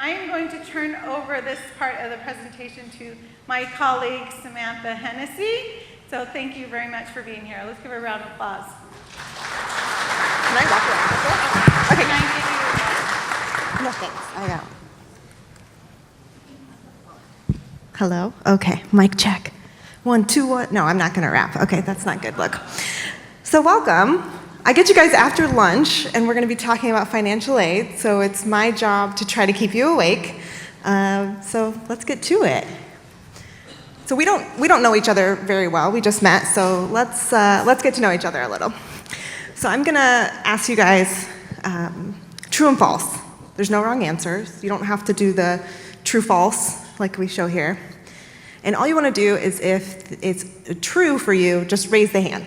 I am going to turn over this part of the presentation to my colleague, Samantha Hennessy. So thank you very much for being here. Let's give her a round of applause. Can I walk around? Okay. Can I give you No, thanks. I got it. Hello? Okay, mic check. 1, 2, 1. No, I'm not going to rap. Okay, that's not good. Look. So welcome. I get you guys after lunch, and we're going to be talking about financial aid. So it's my job to try to keep you awake. So let's get to it. So we don't know each other very well. We just met. So let's get to know each other a little. So I'm going to ask you guys true and false. There's no wrong answers. You don't have to do the true-false like we show here. And all you want to do is, if it's true for you, just raise the hand.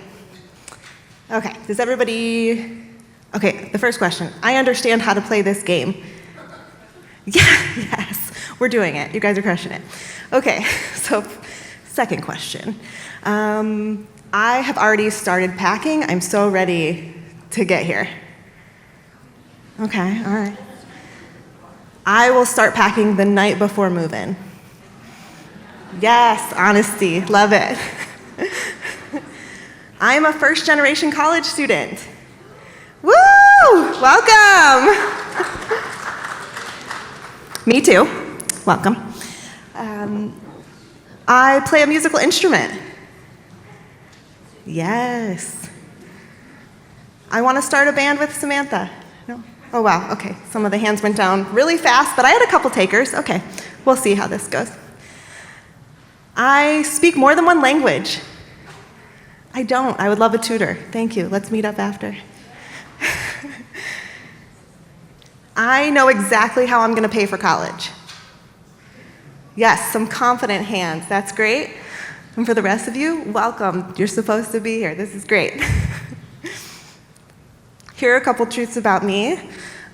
Okay, does everybody... Okay, the first question. I understand how to play this game. Yeah, yes, we're doing it. You guys are crushing it. Okay, so second question. I have already started packing. I'm so ready to get here. Okay, all right. I will start packing the night before move-in. Yes, honesty, love it. I'm a first-generation college student. Woo! Welcome! Me too. Welcome. I play a musical instrument. Yes. I want to start a band with Samantha. No? Oh, wow, okay. Some of the hands went down really fast, but I had a couple takers. Okay, we'll see how this goes. I speak more than one language. I don't. I would love a tutor. Thank you. Let's meet up after. I know exactly how I'm going to pay for college. Yes, some confident hands. That's great. And for the rest of you, welcome. You're supposed to be here. This is great. Here are a couple truths about me.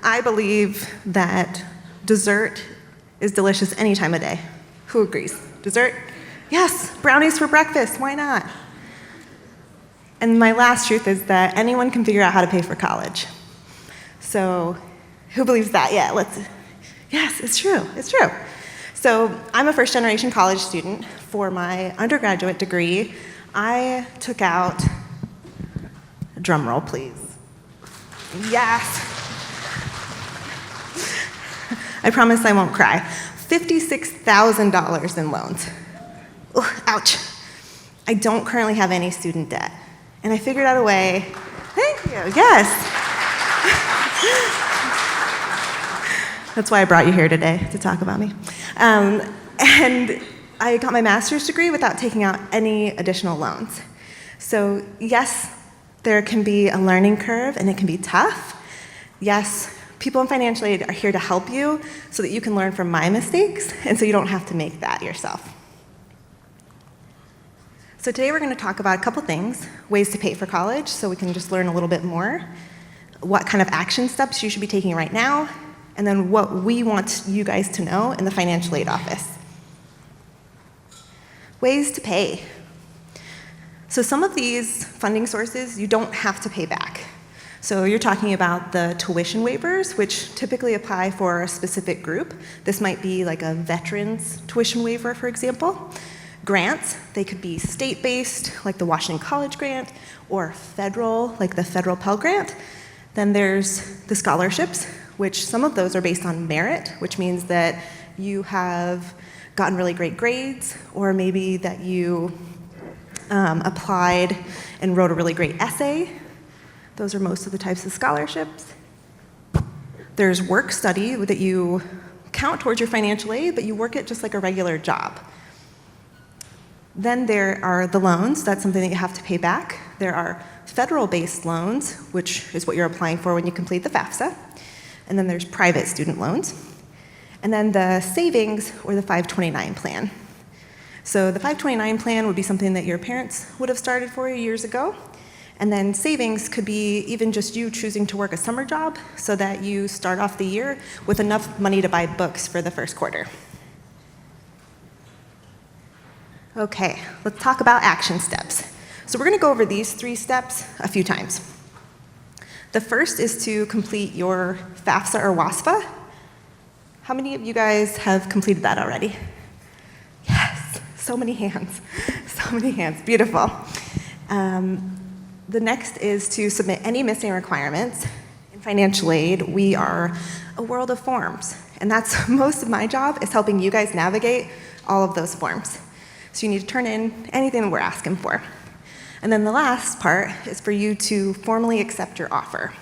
I believe that dessert is delicious any time of day. Who agrees? Dessert? Yes, brownies for breakfast. Why not? And my last truth is that anyone can figure out how to pay for college. So who believes that? Yeah, yes, it's true, it's true. So I'm a first-generation college student. For my undergraduate degree, I took out, drum roll please. Yes. I promise I won't cry. $56,000 in loans. Ooh, ouch. I don't currently have any student debt. And I figured out a way, thank you, yes. That's why I brought you here today, to talk about me. And I got my master's degree without taking out any additional loans. So yes, there can be a learning curve and it can be tough. Yes, people in financial aid are here to help you so that you can learn from my mistakes and so you don't have to make that yourself. So today we're going to talk about a couple things, ways to pay for college, so we can just learn a little bit more, what kind of action steps you should be taking right now, and then what we want you guys to know in the financial aid office. Ways to pay. So some of these funding sources you don't have to pay back. So you're talking about the tuition waivers, which typically apply for a specific group. This might be like a veterans tuition waiver, for example. Grants, they could be state-based, like the Washington College Grant, or federal, like the federal Pell Grant. Then there's the scholarships, which some of those are based on merit, which means that you have gotten really great grades, or maybe that you applied and wrote a really great essay. Those are most of the types of scholarships. There's work study that you count towards your financial aid, but you work it just like a regular job. Then there are the loans. That's something that you have to pay back. There are federal-based loans, which is what you're applying for when you complete the FAFSA. And then there's private student loans. And then the savings or the 529 plan. So the 529 plan would be something that your parents would have started for you years ago. And then savings could be even just you choosing to work a summer job so that you start off the year with enough money to buy books for the first quarter. Okay, let's talk about action steps. So we're going to go over these 3 steps a few times. The first is to complete your FAFSA or WASFA. How many of you guys have completed that already? Yes, so many hands, so many hands, beautiful. The next is to submit any missing requirements. In financial aid, we are a world of forms, and that's most of my job is helping you guys navigate all of those forms. So you need to turn in anything that we're asking for. And then the last part is for you to formally accept your offer.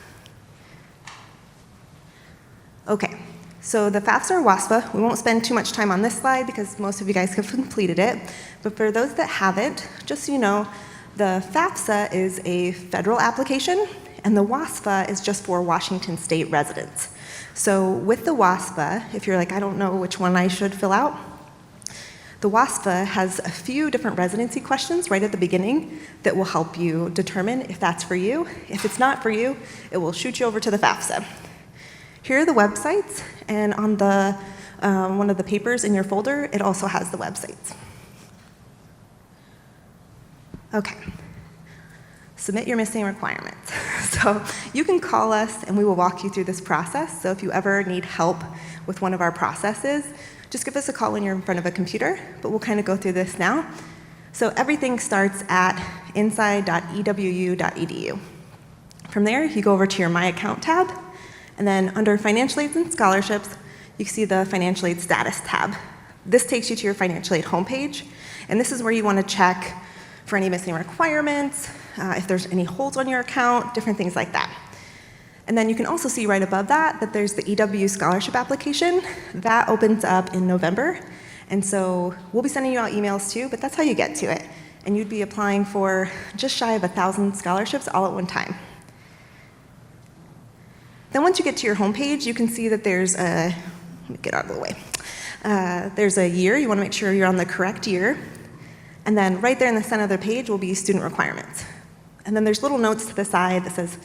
Okay, so the FAFSA or WASFA, we won't spend too much time on this slide because most of you guys have completed it, but for those that haven't, just so you know, the FAFSA is a federal application, and the WASFA is just for Washington State residents. So with the WASFA, if you're like, I don't know which one I should fill out, the WASFA has a few different residency questions right at the beginning that will help you determine if that's for you. If it's not for you, it will shoot you over to the FAFSA. Here are the websites, and on the one of the papers in your folder, it also has the websites. Okay, submit your missing requirements. So you can call us and we will walk you through this process. So if you ever need help with one of our processes, just give us a call when you're in front of a computer, but we'll kind of go through this now. So everything starts at inside.ewu.edu. From there, you go over to your My Account tab, and then under Financial Aids and Scholarships, you see the Financial Aid Status tab. This takes you to your financial aid homepage, and this is where you want to check for any missing requirements, if there's any holds on your account, different things like that. And then you can also see right above that that there's the EW scholarship application. That opens up in November. And so we'll be sending you out emails too, but that's how you get to it. And you'd be applying for just shy of 1,000 scholarships all at one time. Then once you get to your homepage, you can see that there's a, let me get out of the way. There's a year. You want to make sure you're on the correct year. And then right there in the center of the page will be student requirements. And then there's little notes to the side that says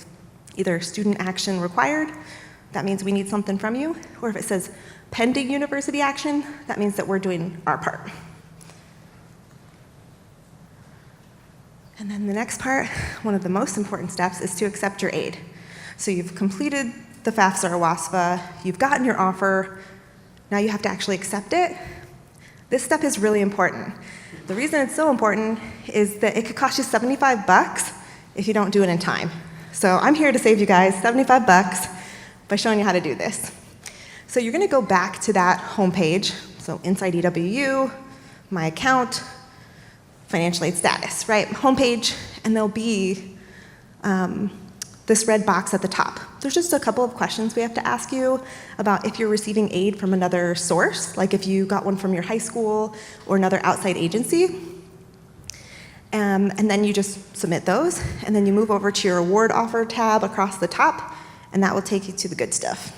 either student action required, that means we need something from you, or if it says pending university action, that means that we're doing our part. And then the next part, one of the most important steps, is to accept your aid. So you've completed the FAFSA or WASFA, you've gotten your offer, now you have to actually accept it. This step is really important. The reason it's so important is that it could cost you $75 if you don't do it in time. So I'm here to save you guys $75 by showing you how to do this. So you're gonna go back to that homepage, so inside EWU, My Account, Financial Aid Status, right? Homepage, and there'll be this red box at the top. There's just a couple of questions we have to ask you about if you're receiving aid from another source, like if you got one from your high school or another outside agency. And then you just submit those, and then you move over to your award offer tab across the top, and that will take you to the good stuff.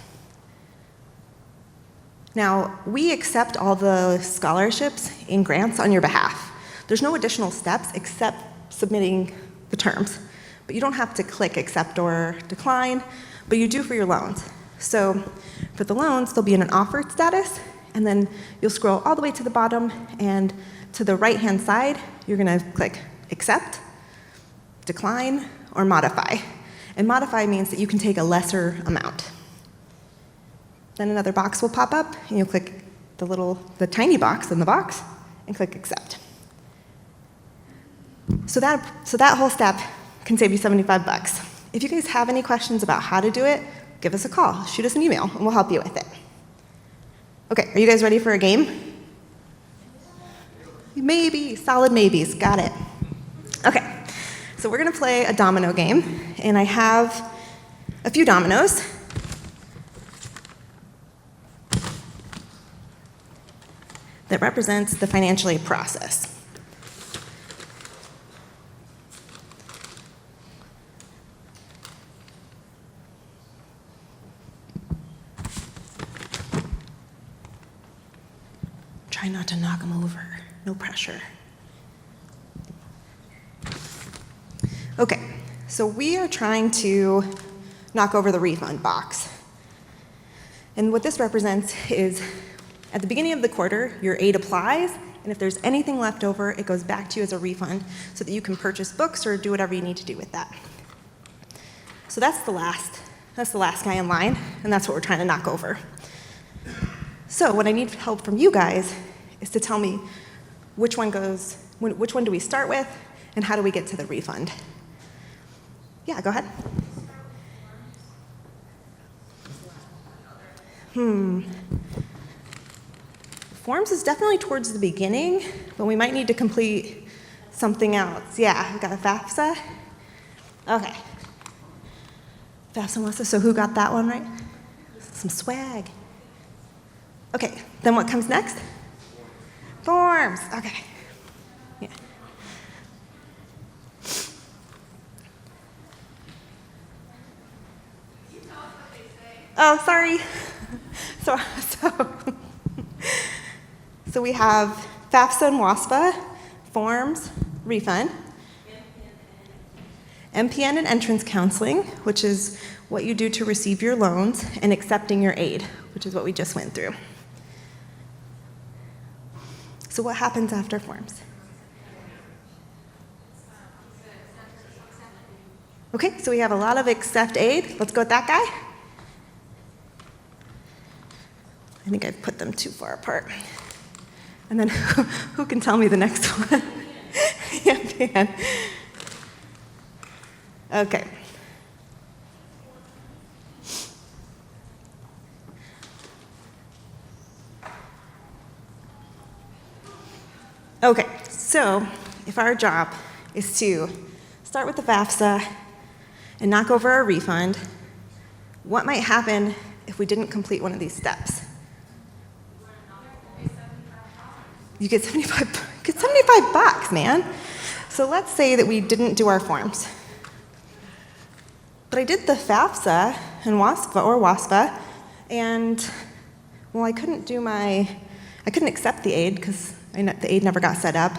Now, we accept all the scholarships and grants on your behalf. There's no additional steps except submitting the terms. But you don't have to click accept or decline, but you do for your loans. So for the loans, they'll be in an offered status, and then you'll scroll all the way to the bottom, and to the right-hand side, you're gonna click accept, decline, or modify. And modify means that you can take a lesser amount. Then another box will pop up, and you'll click the tiny box in the box, and click accept. So that whole step can save you $75. If you guys have any questions about how to do it, give us a call, shoot us an email, and we'll help you with it. Okay, are you guys ready for a game? Maybe, solid maybes, got it. Okay, so we're gonna play a domino game, and I have a few dominoes. That represents the financial aid process. Try not to knock them over, no pressure. Okay, so we are trying to knock over the refund box. And what this represents is at the beginning of the quarter, your aid applies, and if there's anything left over, it goes back to you as a refund so that you can purchase books or do whatever you need to do with that. So that's the last guy in line, and that's what we're trying to knock over. So what I need help from you guys is to tell me which one do we start with, and how do we get to the refund? Yeah, go ahead. Forms is definitely towards the beginning, but we might need to complete something else. Yeah, we got a FAFSA. Okay. FAFSA and WASFA, so who got that one right? Some swag. Okay, then what comes next? Forms, okay. Yeah. Oh, sorry. So we have FAFSA and WASFA, forms, refund, MPN and entrance counseling, which is what you do to receive your loans, and accepting your aid, which is what we just went through. So what happens after forms? Okay, so we have a lot of accept aid. Let's go with that guy. I think I've put them too far apart. And then who can tell me the next one? MPN. Okay. Okay, so if our job is to start with the FAFSA and knock over our refund, what might happen if we didn't complete one of these steps? You get 75 bucks, man. So let's say that we didn't do our forms. But I did the FAFSA and WASFA, and well, I couldn't accept the aid because the aid never got set up.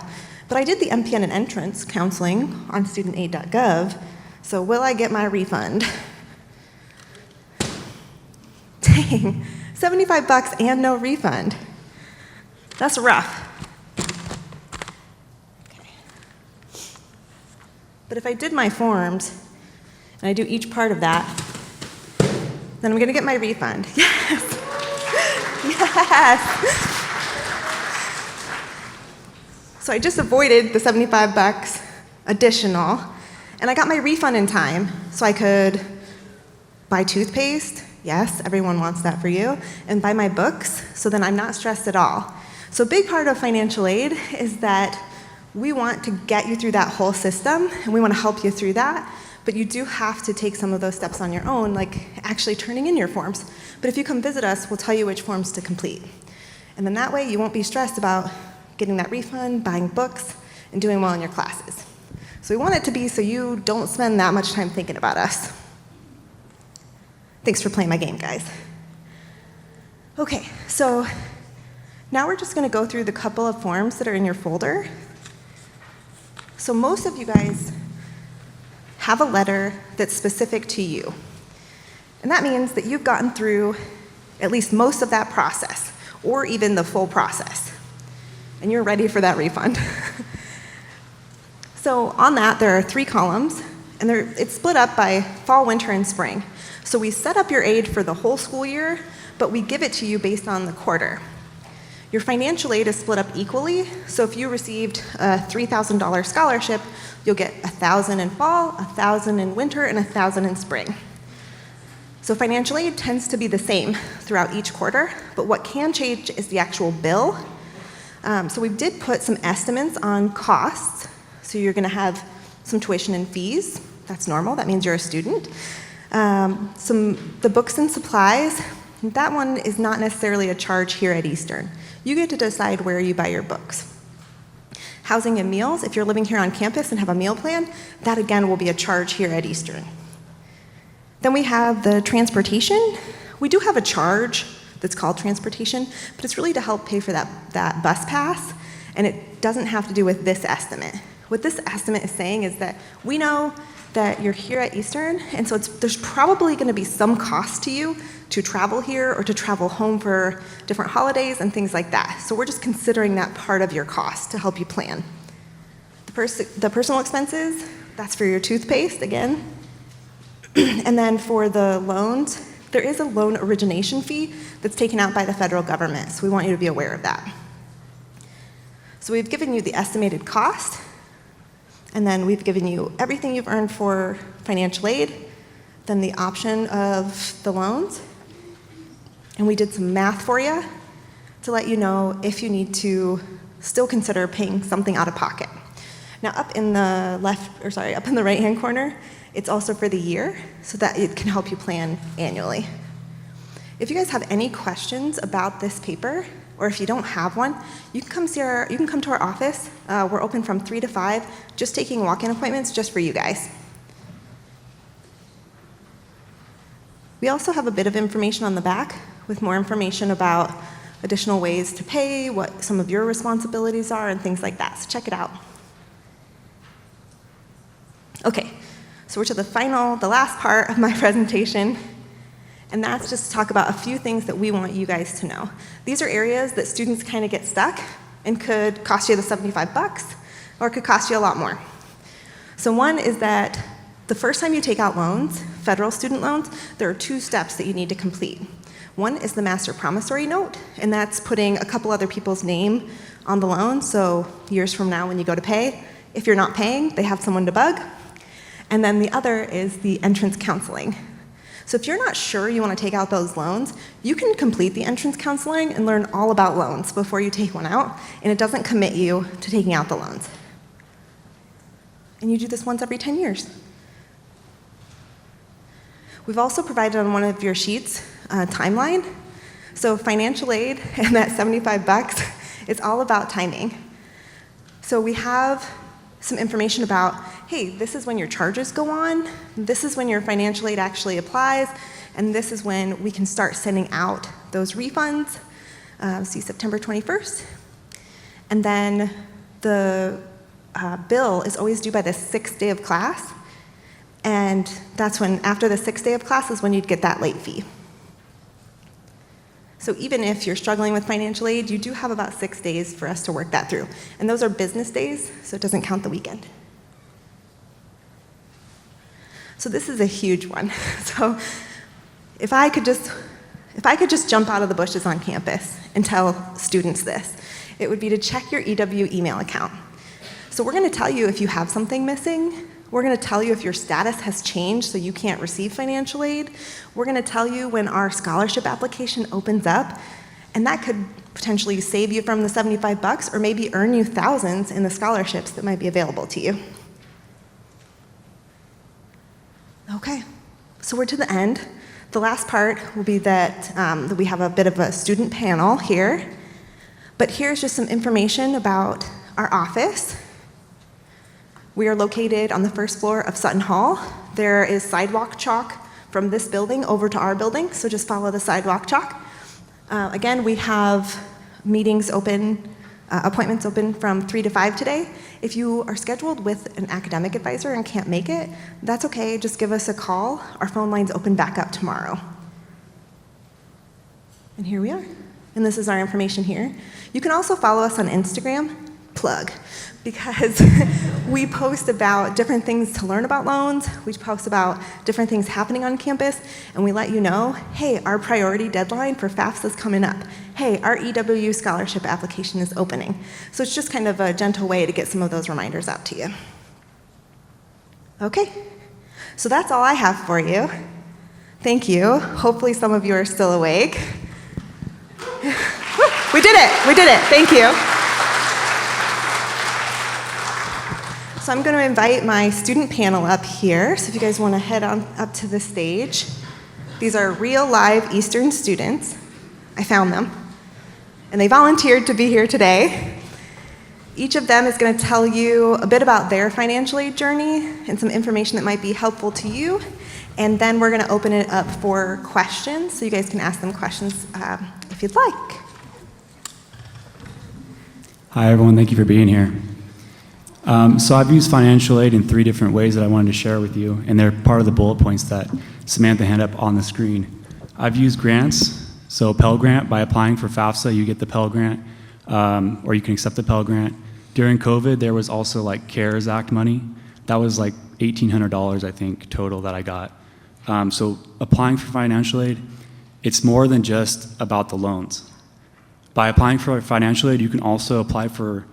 But I did the MPN and entrance counseling on studentaid.gov. So will I get my refund? Dang, 75 bucks and no refund. That's rough. Okay. But if I did my forms, and I do each part of that, then I'm gonna get my refund. Yes! Yes! So I just avoided the 75 bucks additional, and I got my refund in time, so I could buy toothpaste, yes, everyone wants that for you, and buy my books, so then I'm not stressed at all. So a big part of financial aid is that we want to get you through that whole system, and we want to help you through that, but you do have to take some of those steps on your own, like actually turning in your forms. But if you come visit us, we'll tell you which forms to complete. And then that way you won't be stressed about getting that refund, buying books, and doing well in your classes. So we want it to be so you don't spend that much time thinking about us. Thanks for playing my game, guys. Okay, so now we're just gonna go through the couple of forms that are in your folder. So most of you guys have a letter that's specific to you. And that means that you've gotten through at least most of that process, or even the full process. And you're ready for that refund. So on that, there are 3 columns, and it's split up by fall, winter, and spring. So we set up your aid for the whole school year, but we give it to you based on the quarter. Your financial aid is split up equally, so if you received a $3,000 scholarship, you'll get $1,000 in fall, $1,000 in winter, and $1,000 in spring. So financial aid tends to be the same throughout each quarter, but what can change is the actual bill. So we did put some estimates on costs. So you're gonna have some tuition and fees. That's normal, that means you're a student. The books and supplies, that one is not necessarily a charge here at Eastern. You get to decide where you buy your books. Housing and meals, if you're living here on campus and have a meal plan, that again will be a charge here at Eastern. Then we have the transportation. We do have a charge that's called transportation, but it's really to help pay for that bus pass, and it doesn't have to do with this estimate. What this estimate is saying is that we know that you're here at Eastern, and so there's probably gonna be some cost to you to travel here or to travel home for different holidays and things like that. So we're just considering that part of your cost to help you plan. The personal expenses, that's for your toothpaste again. And then for the loans, there is a loan origination fee that's taken out by the federal government, so we want you to be aware of that. So we've given you the estimated cost, and then we've given you everything you've earned for financial aid, then the option of the loans, and we did some math for you to let you know if you need to still consider paying something out of pocket. Now up in the right-hand corner, it's also for the year, so that it can help you plan annually. If you guys have any questions about this paper, or if you don't have one, you can come to our office. We're open from 3 to 5, just taking walk-in appointments just for you guys. We also have a bit of information on the back with more information about additional ways to pay, what some of your responsibilities are, and things like that, so check it out. Okay, so we're to the last part of my presentation, and that's just to talk about a few things that we want you guys to know. These are areas that students kind of get stuck and could cost you the $75 or could cost you a lot more. So one is that the first time you take out loans, federal student loans, there are 2 steps that you need to complete. One is the master promissory note, and that's putting a couple other people's name on the loan, so years from now when you go to pay, if you're not paying, they have someone to bug. And then the other is the entrance counseling. So if you're not sure you want to take out those loans, you can complete the entrance counseling and learn all about loans before you take one out, and it doesn't commit you to taking out the loans. And you do this once every 10 years. We've also provided on one of your sheets a timeline. So financial aid and that $75, it's all about timing. So we have some information about, hey, this is when your charges go on, this is when your financial aid actually applies, and this is when we can start sending out those refunds. See September 21st. And then the bill is always due by the 6th day of class, and that's when, after the 6th day of class is when you'd get that late fee. So even if you're struggling with financial aid, you do have about 6 days for us to work that through. And those are business days, so it doesn't count the weekend. So this is a huge one. So if I could just jump out of the bushes on campus and tell students this, it would be to check your EW email account. So we're going to tell you if you have something missing. We're going to tell you if your status has changed so you can't receive financial aid. We're going to tell you when our scholarship application opens up, and that could potentially save you from the $75 or maybe earn you thousands in the scholarships that might be available to you. Okay, so we're to the end. The last part will be that we have a bit of a student panel here, but here's just some information about our office. We are located on the 1st floor of Sutton Hall. There is sidewalk chalk from this building over to our building, so just follow the sidewalk chalk. Again, we have meetings open, appointments open from 3 to 5 today. If you are scheduled with an academic advisor and can't make it, that's okay, just give us a call. Our phone line's open back up tomorrow. And here we are. And this is our information here. You can also follow us on Instagram, plug, because we post about different things to learn about loans, we post about different things happening on campus, and we let you know, hey, our priority deadline for FAFSA is coming up. Hey, our EW scholarship application is opening. So it's just kind of a gentle way to get some of those reminders out to you. Okay, so that's all I have for you. Thank you. Hopefully some of you are still awake. We did it, thank you. So I'm going to invite my student panel up here. So if you guys want to head on up to the stage. These are real live Eastern students. I found them. And they volunteered to be here today. Each of them is going to tell you a bit about their financial aid journey and some information that might be helpful to you. And then we're going to open it up for questions, so you guys can ask them questions if you'd like. Hi, everyone. Thank you for being here. So I've used financial aid in 3 different ways that I wanted to share with you, and they're part of the bullet points that Samantha handed up on the screen. I've used grants, so Pell Grant. By applying for FAFSA, you get the Pell Grant, or you can accept the Pell Grant. During COVID, there was also like CARES Act money. That was like $1,800, I think, total that I got. So applying for financial aid, it's more than just about the loans. By applying for financial aid, you can also apply for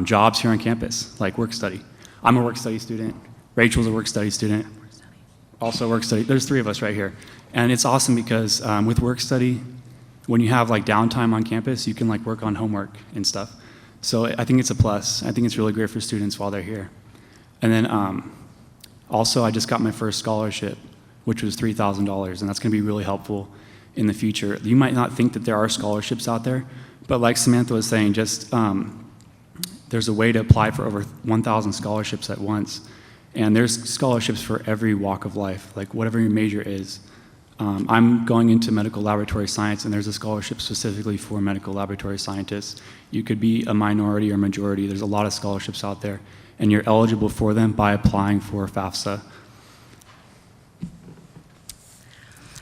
jobs here on campus, like work study. I'm a work study student. Rachel's a work study student. Also work study. There's 3 of us right here. And it's awesome because with work study, when you have like downtime on campus, you can like work on homework and stuff. So I think it's a plus. I think it's really great for students while they're here. And then also I just got my first scholarship, which was $3,000, and that's going to be really helpful in the future. You might not think that there are scholarships out there, but like Samantha was saying, just there's a way to apply for over 1,000 scholarships at once. And there's scholarships for every walk of life, like whatever your major is. I'm going into medical laboratory science, and there's a scholarship specifically for medical laboratory scientists. You could be a minority or majority. There's a lot of scholarships out there, and you're eligible for them by applying for FAFSA.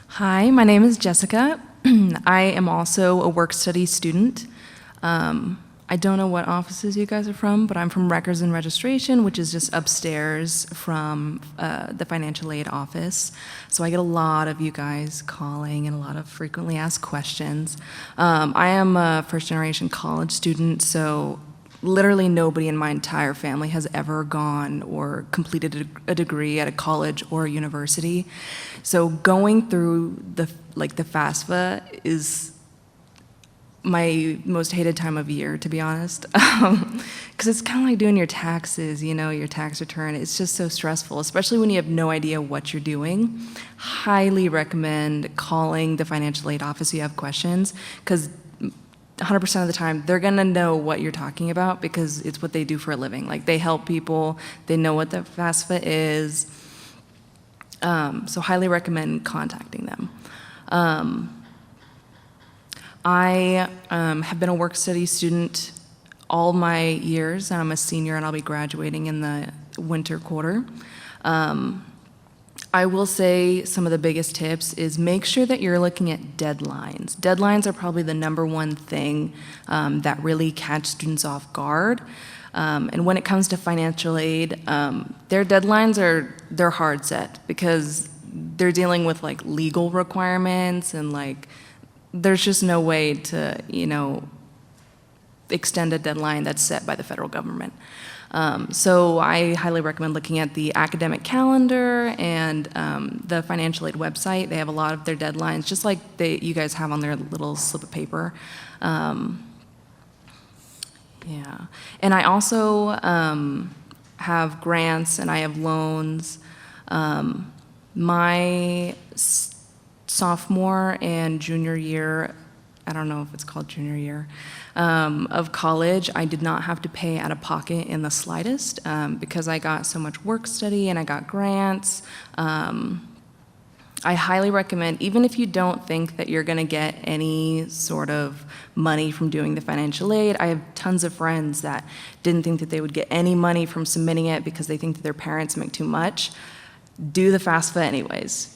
Hi, my name is Jessica. I am also a work study student. I don't know what offices you guys are from, but I'm from Records and Registration, which is just upstairs from the financial aid office. So I get a lot of you guys calling and a lot of frequently asked questions. I am a first-generation college student, so literally nobody in my entire family has ever gone or completed a degree at a college or a university. So going through the FAFSA is my most hated time of year, to be honest, because it's kind of like doing your taxes, you know, your tax return. It's just so stressful, especially when you have no idea what you're doing. Highly recommend calling the financial aid office if you have questions, because 100% of the time they're gonna know what you're talking about because it's what they do for a living. Like, they help people, they know what the FAFSA is, so highly recommend contacting them. I have been a work study student all my years, and I'm a senior and I'll be graduating in the winter quarter. I will say some of the biggest tips is make sure that you're looking at deadlines. Deadlines are probably the #1 thing that really catch students off guard. And when it comes to financial aid, their deadlines they're hard set because they're dealing with like legal requirements and like there's just no way to, you know, extend a deadline that's set by the federal government. So I highly recommend looking at the academic calendar and the financial aid website. They have a lot of their deadlines, just like you guys have on their little slip of paper. Yeah, and I also have grants and I have loans. My sophomore and junior year, I don't know if it's called junior year, of college, I did not have to pay out of pocket in the slightest because I got so much work study and I got grants. I highly recommend, even if you don't think that you're gonna get any sort of money from doing the financial aid, I have tons of friends that didn't think that they would get any money from submitting it because they think that their parents make too much. Do the FAFSA anyways.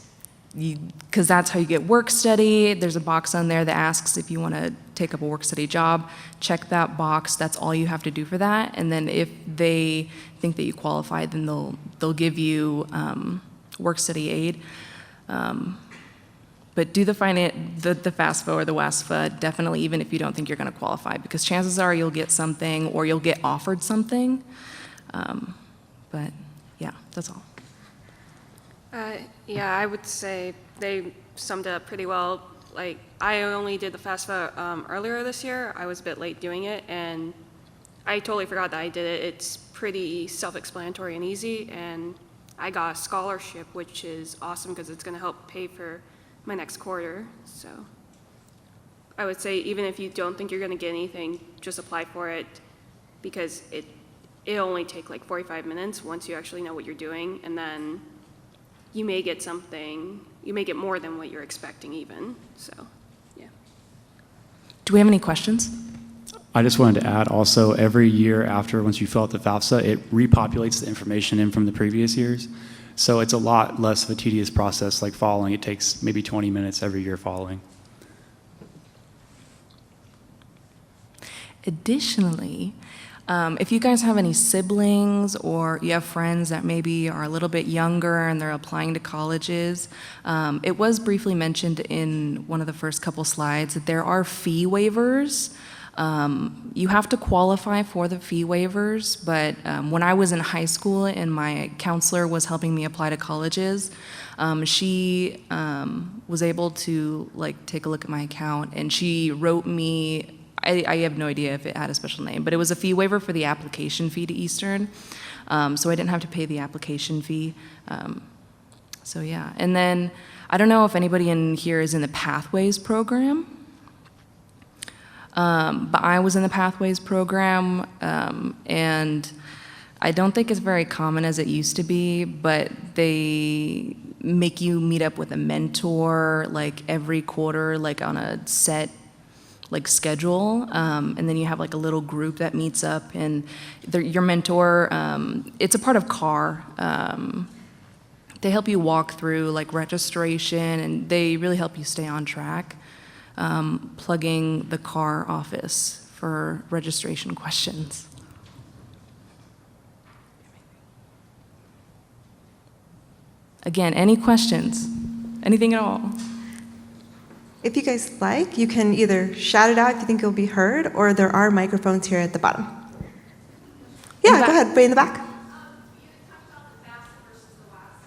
Because that's how you get work study. There's a box on there that asks if you want to take up a work study job. Check that box. That's all you have to do for that. And then if they think that you qualify, then they'll give you work study aid. But do the FAFSA or the WASFA definitely, even if you don't think you're going to qualify, because chances are you'll get something or you'll get offered something. But yeah, that's all. Yeah, I would say they summed it up pretty well. Like, I only did the FAFSA earlier this year. I was a bit late doing it, and I totally forgot that I did it. It's pretty self-explanatory and easy, and I got a scholarship, which is awesome because it's going to help pay for my next quarter. So I would say even if you don't think you're going to get anything, just apply for it because it'll only take like 45 minutes once you actually know what you're doing, and then you may get something, you may get more than what you're expecting even, so, yeah. Do we have any questions? I just wanted to add also, every year after, once you fill out the FAFSA, it repopulates the information in from the previous years. So it's a lot less of a tedious process like following. It takes maybe 20 minutes every year following. Additionally, If you guys have any siblings or you have friends that maybe are a little bit younger and they're applying to colleges, it was briefly mentioned in one of the first couple slides that there are fee waivers. You have to qualify for the fee waivers, but when I was in high school and my counselor was helping me apply to colleges, she was able to like take a look at my account, and she wrote me, I have no idea if it had a special name, but it was a fee waiver for the application fee to Eastern, so I didn't have to pay the application fee. So yeah, and then I don't know if anybody in here is in the Pathways program. But I was in the Pathways program, and I don't think it's very common as it used to be, but they make you meet up with a mentor like every quarter, like on a set like schedule, and then you have like a little group that meets up, and your mentor, it's a part of CAR. They help you walk through like registration, and they really help you stay on track. Plugging the CAR office for registration questions. Again, any questions? Anything at all? If you guys like, you can either shout it out if you think you'll be heard, or there are microphones here at the bottom. In the Yeah, go back. ahead, way in the back. You talked about the FAFSA versus the WASA,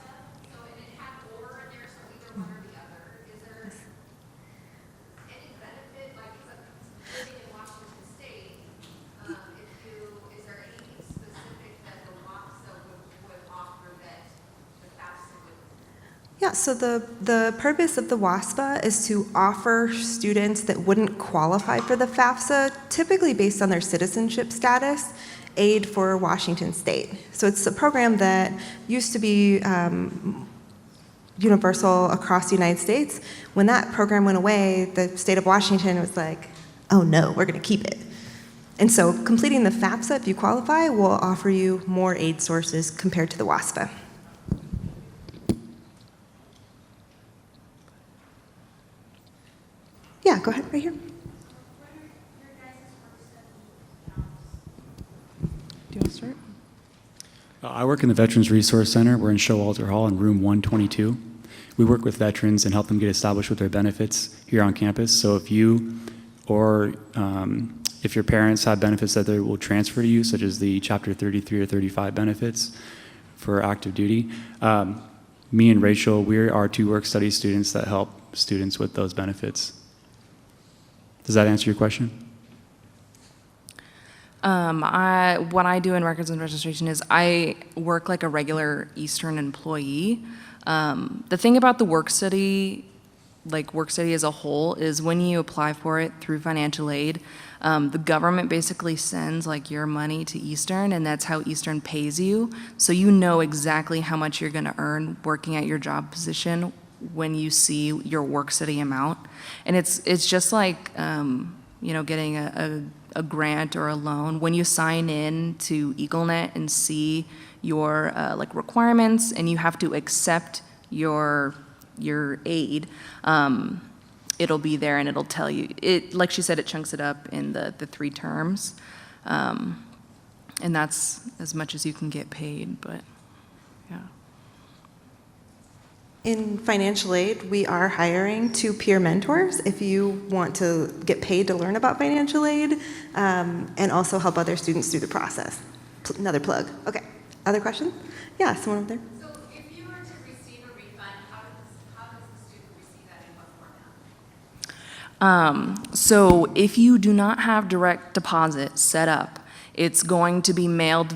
so and it had or in there, so either one or the other. Is there any benefit, like living in Washington State, is there anything specific that the WASA would offer that the FAFSA would? Yeah, so the purpose of the WASPA is to offer students that wouldn't qualify for the FAFSA, typically based on their citizenship status, aid for Washington State. So it's a program that used to be universal across the United States. When that program went away, the state of Washington was like, oh no, we're going to keep it. And so completing the FAFSA, if you qualify, will offer you more aid sources compared to the WASPA. Yeah, go ahead, right here. Do you want to start? I work in the Veterans Resource Center. We're in Showalter Hall in room 122. We work with veterans and help them get established with their benefits here on campus. So if you or if your parents have benefits that they will transfer to you, such as the Chapter 33 or 35 benefits for active duty, me and Rachel, we are two work-study students that help students with those benefits. Does that answer your question? What I do in records and registration is I work like a regular Eastern employee. The thing about the work study as a whole, is when you apply for it through financial aid, the government basically sends like your money to Eastern, and that's how Eastern pays you. So you know exactly how much you're going to earn working at your job position when you see your work study amount. And it's just like getting a grant or a loan. When you sign in to EagleNet and see your like requirements, and you have to accept your aid, it'll be there and it'll tell you. It, like she said, it chunks it up in the 3 terms, and that's as much as you can get paid. But yeah. In financial aid, we are hiring 2 peer mentors if you want to get paid to learn about financial aid, and also help other students through the process. Another plug. Okay. Other questions? Yeah, someone over there. So if you were to receive a refund, how does the student receive that in what format? So if you do not have direct deposit set up, it's going to be mailed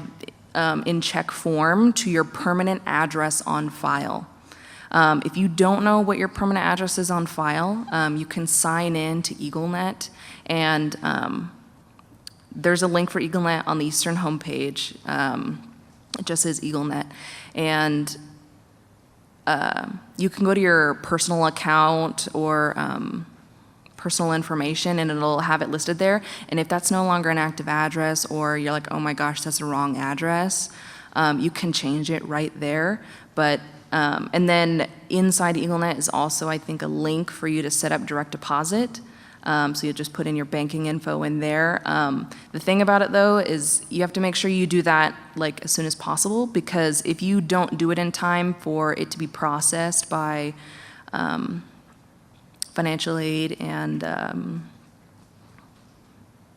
in check form to your permanent address on file. If you don't know what your permanent address is on file, you can sign in to EagleNet, and there's a link for EagleNet on the Eastern homepage. It just says EagleNet, and you can go to your personal account or personal information, and it'll have it listed there. And if that's no longer an active address, or you're like, oh my gosh, that's the wrong address, you can change it right there. But and then inside EagleNet is also, I think, a link for you to set up direct deposit. So you'll just put in your banking info in there. The thing about it though is you have to make sure you do that like as soon as possible, because if you don't do it in time for it to be processed by financial aid and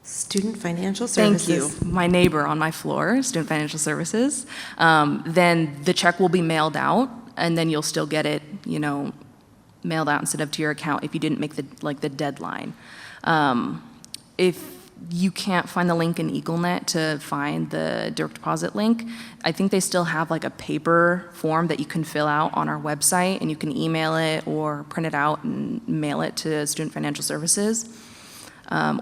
Student Financial thank Services. you, my neighbor on my floor, Student Financial Services, then the check will be mailed out, and then you'll still get it, you know, mailed out instead of to your account if you didn't make the deadline. If you can't find the link in EagleNet to find the direct deposit link, I think they still have like a paper form that you can fill out on our website, and you can email it or print it out and mail it to Student Financial Services.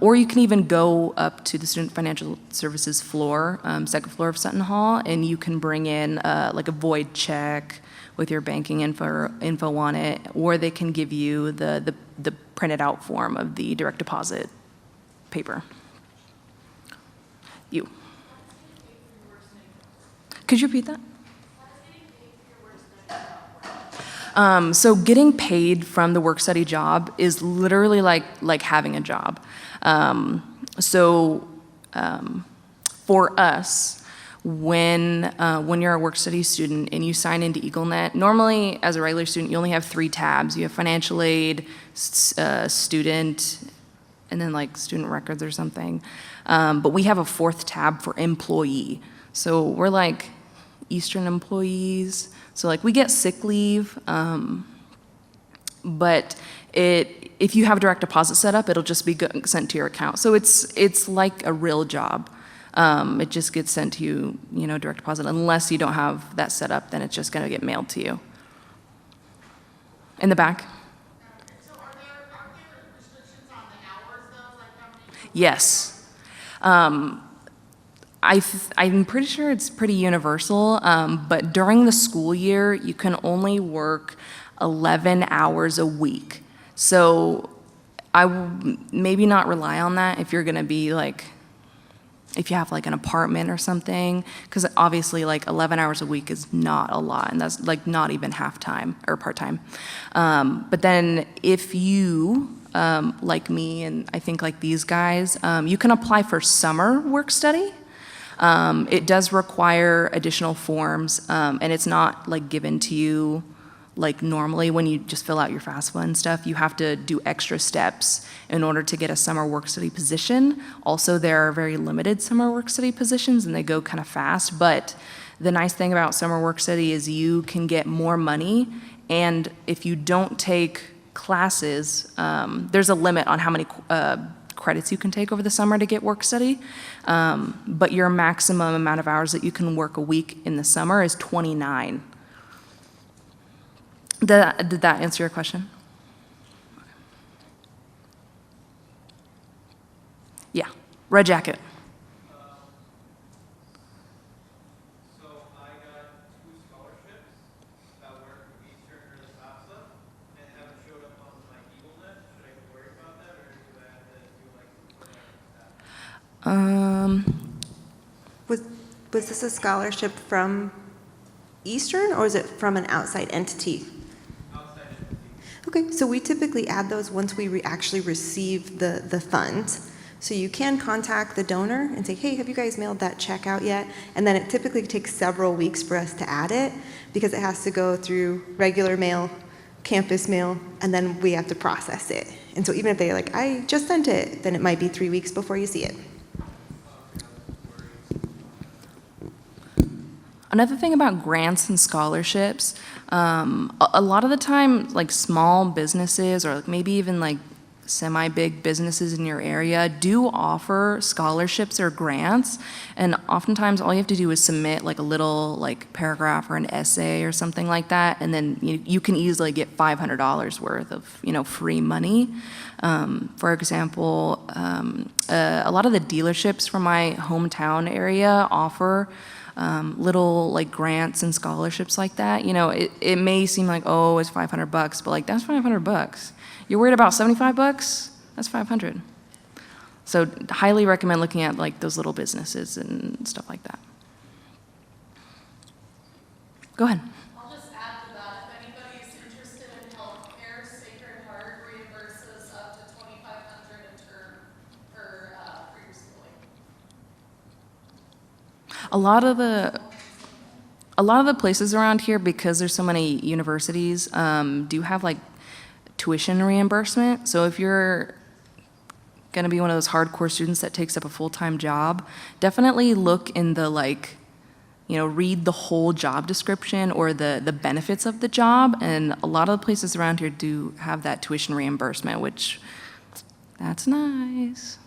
Or you can even go up to the Student Financial Services floor, second floor of Sutton Hall, and you can bring in like a void check with your banking info on it, or they can give you the printed out form of the direct deposit paper. You. Could you repeat that? So getting paid from the work-study job is literally like having a job. For us, when you're a work-study student and you sign into EagleNet, normally as a regular student, you only have 3 tabs. You have financial aid, student, and then like student records or something. But we have a 4th tab for employee. So we're like Eastern employees. So like we get sick leave, but if you have direct deposit set up, it'll just be sent to your account. So it's like a real job. It just gets sent to you, you know, direct deposit. Unless you don't have that set up, then it's just going to get mailed to you. In the back. So are there restrictions on the hours though, like how many? Yes. I'm pretty sure it's pretty universal, but during the school year, you can only work 11 hours a week. So I would maybe not rely on that if you're going to be like, if you have like an apartment or something, because obviously like 11 hours a week is not a lot, and that's like not even half-time or part-time. But then if you, like me and I think like these guys, you can apply for summer work study. It does require additional forms, and it's not like given to you like normally when you just fill out your FAFSA and stuff. You have to do extra steps in order to get a summer work study position. Also, there are very limited summer work study positions, and they go kind of fast. But the nice thing about summer work study is you can get more money, and if you don't take classes, there's a limit on how many credits you can take over the summer to get work study, but your maximum amount of hours that you can work a week in the summer is 29. Did that answer your question? Yeah, red jacket. So I got 2 scholarships that were from Eastern or the FAFSA and haven't showed up on my EagleNet. Should I worry about that, or do I have to do like some sort of Was this a scholarship from Eastern, or is it from an outside entity? outside entity? Okay, so we typically add those once we actually receive the funds. So you can contact the donor and say, hey, have you guys mailed that check out yet? And then it typically takes several weeks for us to add it because it has to go through regular mail, campus mail, and then we have to process it. And so even if they're like, I just sent it, then it might be 3 weeks before you see it. Another thing about grants and scholarships, a lot of the time, like small businesses or maybe even like semi-big businesses in your area do offer scholarships or grants, and oftentimes all you have to do is submit like a little like paragraph or an essay or something like that, and then you can easily get $500 worth of free money. For example, a lot of the dealerships from my hometown area offer little like grants and scholarships like that. It may seem like, oh, it's $500, but like that's $500. You're worried about $75? That's $500. So highly recommend looking at like those little businesses and stuff like that. Go ahead. I'll just add to that, if anybody's interested in healthcare, Sacred Heart reimburses up to $2,500 A lot of the places around here, because there's so many universities, do have like tuition reimbursement. So if you're going to be one of those hardcore students that takes up a full-time job, definitely look in the read the whole job description or the benefits of the job. And a lot of the places around here do have that tuition reimbursement, which that's nice.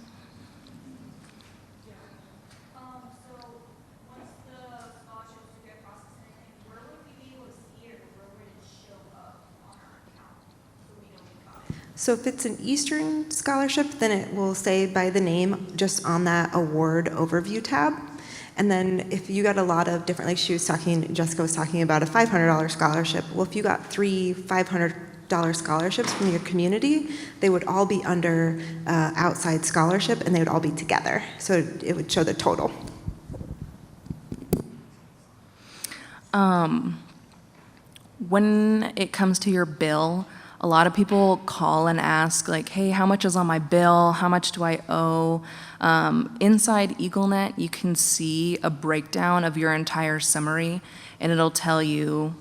So once the scholarships do get processed and everything, where would we be able to see it, or where would it show up on our account so we know we got it? So if it's an Eastern scholarship, then it will say by the name just on that award overview tab. And then if you got a lot of different, like Jessica was talking about a $500 scholarship. Well, if you got 3 $500 scholarships from your community, they would all be under outside scholarship and they would all be together. So it would show the total. When it comes to your bill, a lot of people call and ask, like, hey, how much is on my bill? How much do I owe? Inside EagleNet, you can see a breakdown of your entire summary, and it'll tell you,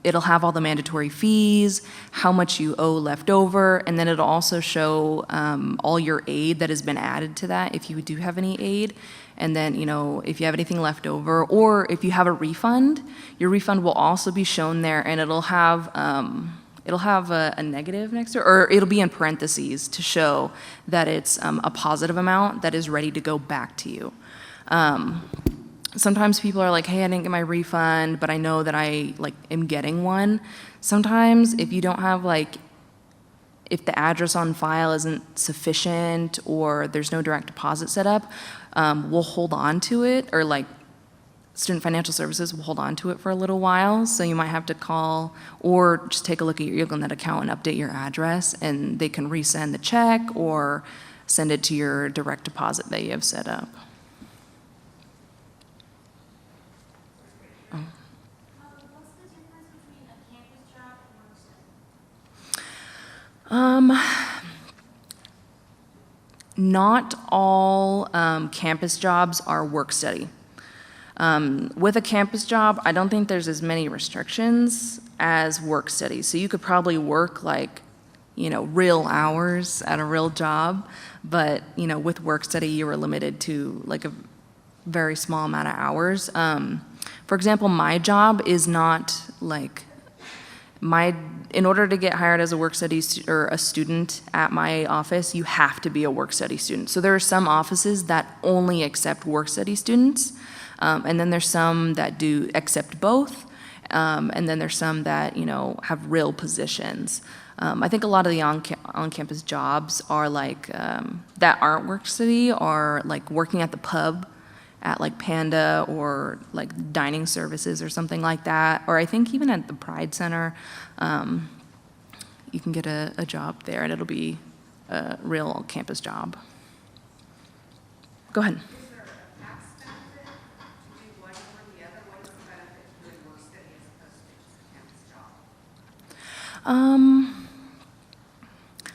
it'll have all the mandatory fees, how much you owe left over, and then it'll also show all your aid that has been added to that, if you do have any aid. And then, if you have anything left over, or if you have a refund, your refund will also be shown there, and it'll have a negative next to it, or it'll be in parentheses to show that it's a positive amount that is ready to go back to you. Sometimes people are like, hey, I didn't get my refund, but I know that I am getting one. Sometimes if you don't have if the address on file isn't sufficient or there's no direct deposit set up, we'll hold on to it, or Student Financial Services will hold on to it for a little while, so you might have to call or just take a look at your EagleNet account and update your address, and they can resend the check or send it to your direct deposit that you have set up. What's the difference between a campus job and work study? Not all campus jobs are work study. With a campus job, I don't think there's as many restrictions as work study. So you could probably work real hours at a real job, but with work study, you were limited to a very small amount of hours. For example, my job is not in order to get hired as a work study or a student at my office, you have to be a work study student. So there are some offices that only accept work study students. And then there's some that do accept both, and then there's some that have real positions. I think a lot of the on-campus jobs are that aren't work study are working at the pub at Panda, or dining services or something like that. Or I think even at the Pride Center, you can get a job there, and it'll be a real campus job. Go ahead.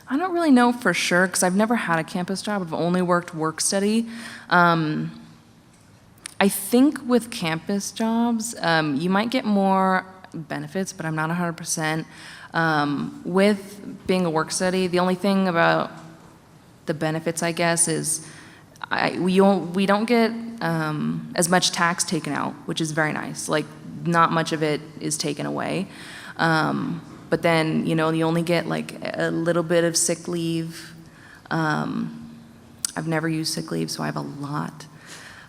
I don't really know for sure, because I've never had a campus job. I've only worked work study. I think with campus jobs, you might get more benefits, but I'm not 100%. With being a work study, the only thing about the benefits, I guess, is we don't get as much tax taken out, which is very nice. Not much of it is taken away. But then, you only get a little bit of sick leave. I've never used sick leave, so I have a lot.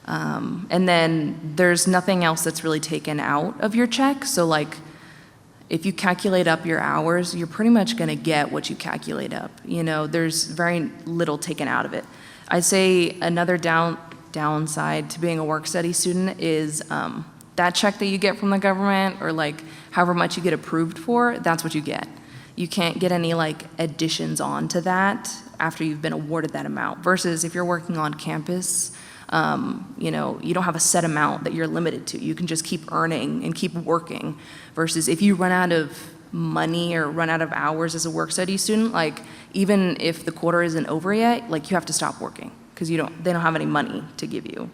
And then there's nothing else that's really taken out of your check. So if you calculate up your hours, you're pretty much gonna get what you calculate up. There's very little taken out of it. I'd say another downside to being a work study student is that check that you get from the government, or however much you get approved for, that's what you get. You can't get any additions onto that after you've been awarded that amount. Versus if you're working on campus, you don't have a set amount that you're limited to. You can just keep earning and keep working. Versus if you run out of money or run out of hours as a work study student, even if the quarter isn't over yet, you have to stop working, because they don't have any money to give you.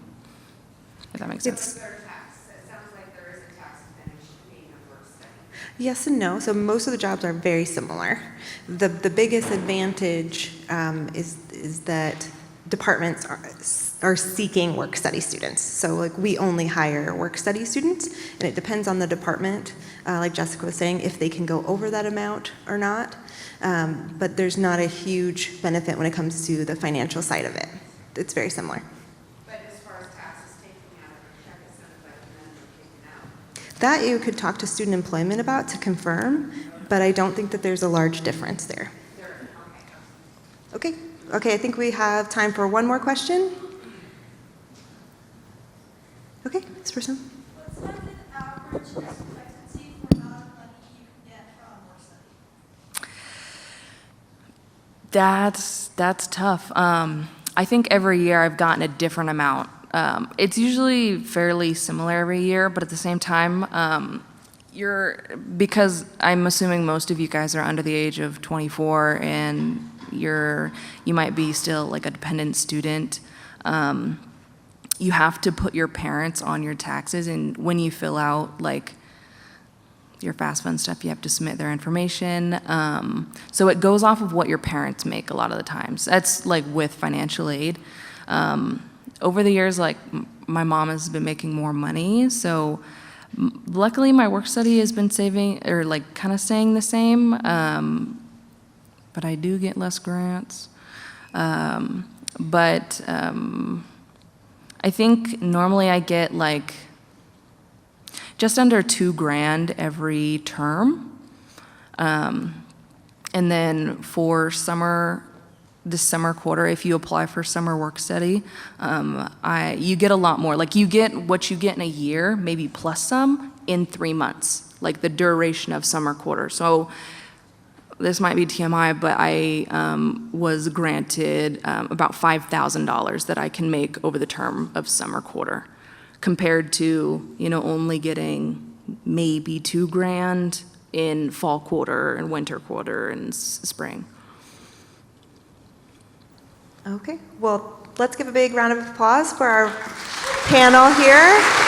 if that makes sense. It's, Is there a tax? It sounds like there is a tax advantage to being a work study. yes and no. So most of the jobs are very similar. The biggest advantage is that departments are seeking work study students. So like we only hire work study students, and it depends on the department, like Jessica was saying, if they can go over that amount or not. But there's not a huge benefit when it comes to the financial side of it. It's very similar. But as far as taxes taking out of the check, it sounds like none are taken out. That you could talk to student employment about to confirm, but I don't think that there's a large difference there. Okay, I think we have time for one more question. Okay, this person. What's like the average expectancy for amount of money you can get from work study? That's tough. I think every year I've gotten a different amount. It's usually fairly similar every year, but at the same time, because I'm assuming most of you guys are under the age of 24 and you might be still like a dependent student. You have to put your parents on your taxes, and when you fill out like your FAFSA stuff, you have to submit their information. So it goes off of what your parents make a lot of the times. That's like with financial aid. Over the years, like my mom has been making more money, so luckily my work study has been saving or like kind of staying the same. But I do get less grants. I think normally I get like just under $2,000 every term. And then for this summer quarter, if you apply for summer work study, you get a lot more. Like you get what you get in a year, maybe plus some, in 3 months, like the duration of summer quarter. So this might be TMI, but I was granted about $5,000 that I can make over the term of summer quarter, compared to only getting maybe $2,000 in fall quarter and winter quarter and spring. Okay, well, let's give a big round of applause for our panel here.